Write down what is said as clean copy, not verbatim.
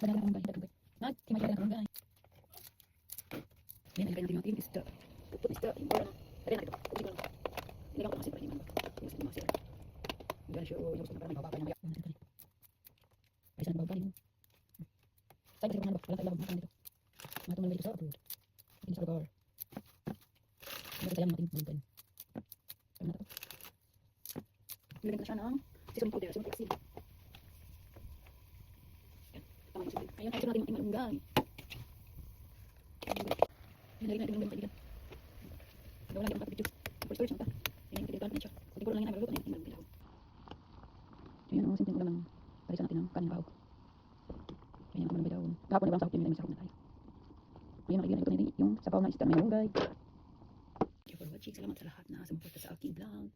Hintay lang ang gay. Hintay lang ang gay. Yan, ilagay natin yung ating isda. Puput isda. Yung para na. Tari na ito. Puputin ko lang. Ilagay ko ito kasi para hindi man. Yung gusto masira. Yan siya. Yung gusto na para may bababa niya. Ay, saan bababa niyo? Saan kasi kung ano ba? Walang kailangan dito. Mga tumalay dito sa abroad. Dito sa lugar. Ilagay tayo ng ating bulban. Ano na ito? Ilagay ko na siya ng seasoning powder. Seasoning asin. Yan. Tama yung seasoning. Ayun, ayun natin yung ating malunggay. Yan, lagyan natin yung kaibigan. Daw lagi ang kapit juice. For storage na pa. Yan yung pinagkalat na siya. Kunti ko lang yan nagluto na yung malunggay. Ayan, ang simpleng ulam ng palisan natin ng kanin bahog. Ayan, ang malunggay daw. Kahapon na ba ang sahog yun? May sahog na tayo. Ayan, nakikita na natin yung sabaw na isda na may malunggay. Thank you for watching. Salamat sa lahat na sumuporta sa aking vlog.